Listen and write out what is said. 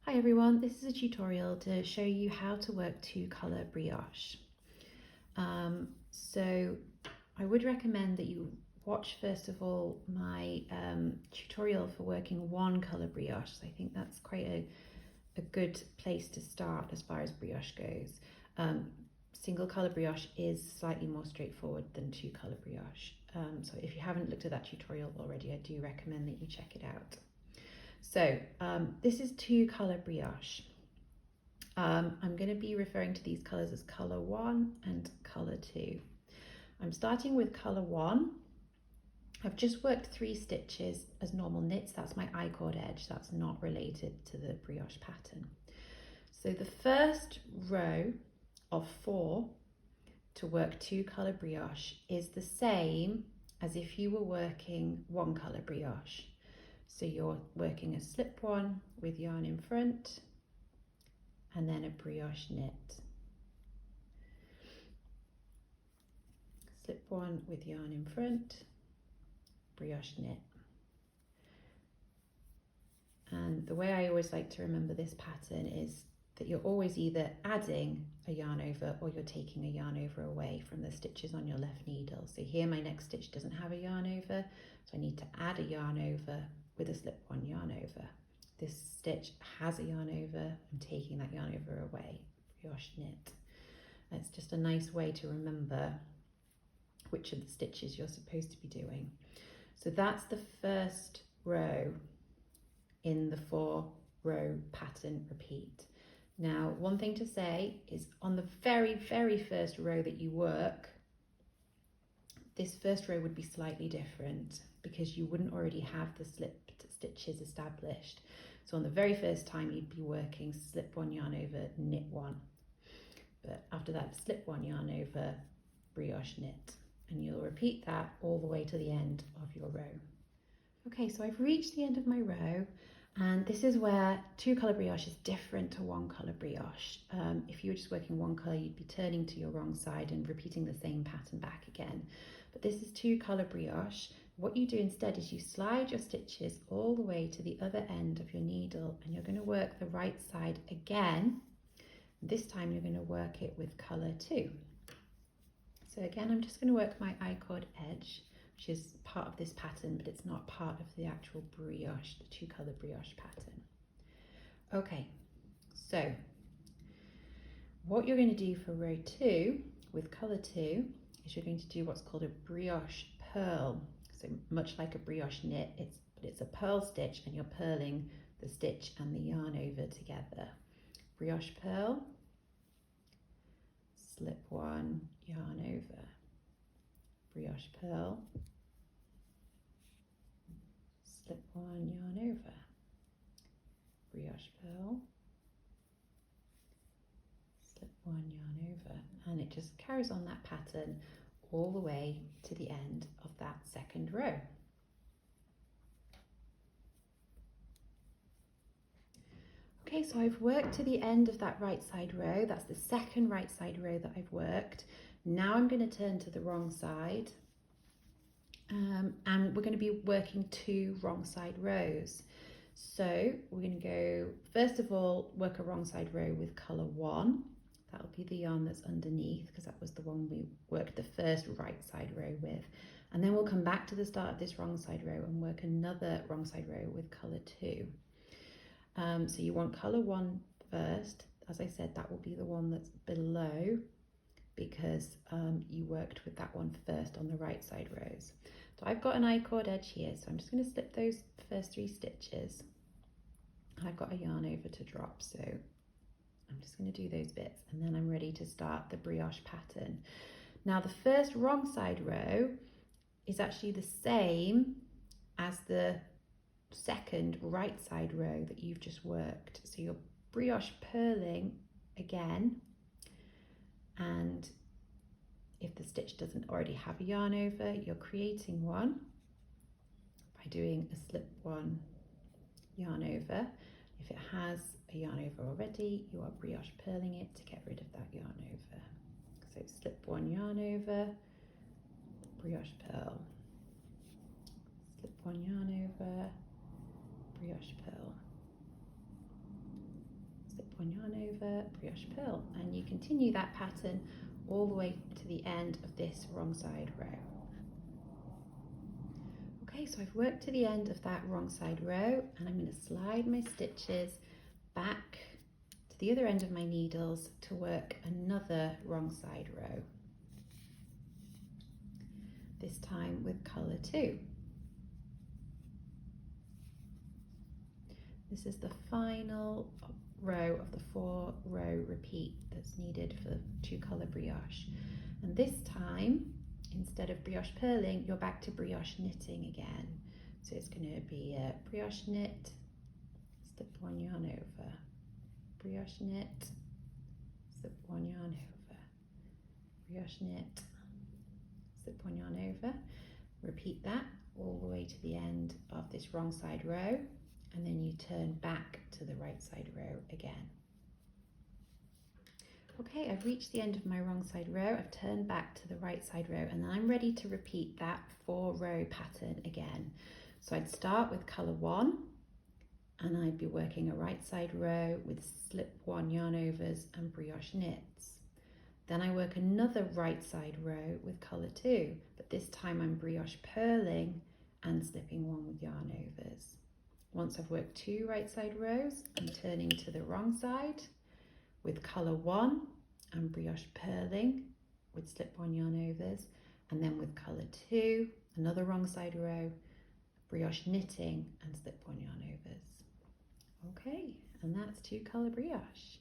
Hi everyone, this is a tutorial to show you how to work two-colour brioche. So I would recommend that you watch first of all my tutorial for working one-colour brioche. So I think that's quite a good place to start as far as brioche goes. Single-colour brioche is slightly more straightforward than two-colour brioche. So if you haven't looked at that tutorial already, I do recommend that you check it out. So this is two-colour brioche. I'm going to be referring to these colours as colour 1 and colour 2. I'm starting with colour 1. I've just worked 3 stitches as normal knits. That's my I-cord edge. That's not related to the brioche pattern. So the first row of 4 to work two-colour brioche is the same as if you were working one-colour brioche. So you're working a slip one with yarn in front and then a brioche knit. Slip one with yarn in front, brioche knit. And the way I always like to remember this pattern is that you're always either adding a yarn over or you're taking a yarn over away from the stitches on your left needle. So here my next stitch doesn't have a yarn over, so I need to add a yarn over with a slip one yarn over. This stitch has a yarn over, I'm taking that yarn over away, brioche knit. It's just a nice way to remember which of the stitches you're supposed to be doing. So that's the first row in the 4-row pattern repeat. Now, one thing to say is on the very, very first row that you work, this first row would be slightly different because you wouldn't already have the slipped stitches established. So on the very first time you'd be working slip one yarn over, knit one. But after that, slip one yarn over, brioche knit. And you'll repeat that all the way to the end of your row. Okay, so I've reached the end of my row, and this is where two-colour brioche is different to one-colour brioche. If you were just working one colour, you'd be turning to your wrong side and repeating the same pattern back again. But this is two-colour brioche. What you do instead is you slide your stitches all the way to the other end of your needle, and you're going to work the right side again. This time you're going to work it with colour 2. So again, I'm just going to work my I-cord edge, which is part of this pattern, but it's not part of the actual brioche, the two-colour brioche pattern. Okay, so what you're going to do for row 2 with colour 2 is you're going to do what's called a brioche purl. So much like a brioche knit, it's a purl stitch, and you're purling the stitch and the yarn over together. Brioche purl, slip one, yarn over, brioche purl, slip one, yarn over, brioche purl, slip one, yarn over, and it just carries on that pattern all the way to the end of that second row. Okay, so I've worked to the end of that right side row. That's the second right side row that I've worked. Now I'm going to turn to the wrong side, and we're going to be working 2 wrong side rows. So we're going to go, first of all, work a wrong side row with colour 1. That'll be the yarn that's underneath, because that was the one we worked the first right side row with. And then we'll come back to the start of this wrong side row and work another wrong side row with colour 2. So you want colour 1 first. As I said, that will be the one that's below, because you worked with that one first on the right side rows. So I've got an I-cord edge here, so I'm just going to slip those first 3 stitches. I've got a yarn over to drop, so I'm just going to do those bits, and then I'm ready to start the brioche pattern. Now the first wrong side row is actually the same as the second right side row that you've just worked. So you're brioche purling again, and if the stitch doesn't already have a yarn over, you're creating one by doing a slip one, yarn over. If it has a yarn over already, you are brioche purling it to get rid of that yarn over. So slip one, yarn over, brioche purl, slip one, yarn over, brioche purl, slip-on yarn over, brioche purl, and you continue that pattern all the way to the end of this wrong side row. Okay, so I've worked to the end of that wrong side row, and I'm going to slide my stitches back to the other end of my needles to work another wrong side row, this time with colour 2. This is the final row of the 4-row repeat that's needed for 2 colour brioche, and this time instead of brioche purling you're back to brioche knitting again. So it's going to be a brioche knit, slip 1 yarn over, brioche knit, slip 1 yarn over, brioche knit, slip 1 yarn over. Repeat that all the way to the end of this wrong side row, and then you turn back to the right side row again. Okay, I've reached the end of my wrong side row, I've turned back to the right side row, and I'm ready to repeat that 4-row pattern again. So I'd start with colour 1, and I'd be working a right side row with slip 1 yarn overs and brioche knits. Then I work another right side row with colour 2, but this time I'm brioche purling and slipping 1 with yarn overs. Once I've worked 2 right side rows, I'm turning to the wrong side with colour 1 and brioche purling with slip 1 yarn overs, and then with colour 2, another wrong side row, brioche knitting and slip 1 yarn overs. Okay, and that's 2 colour brioche.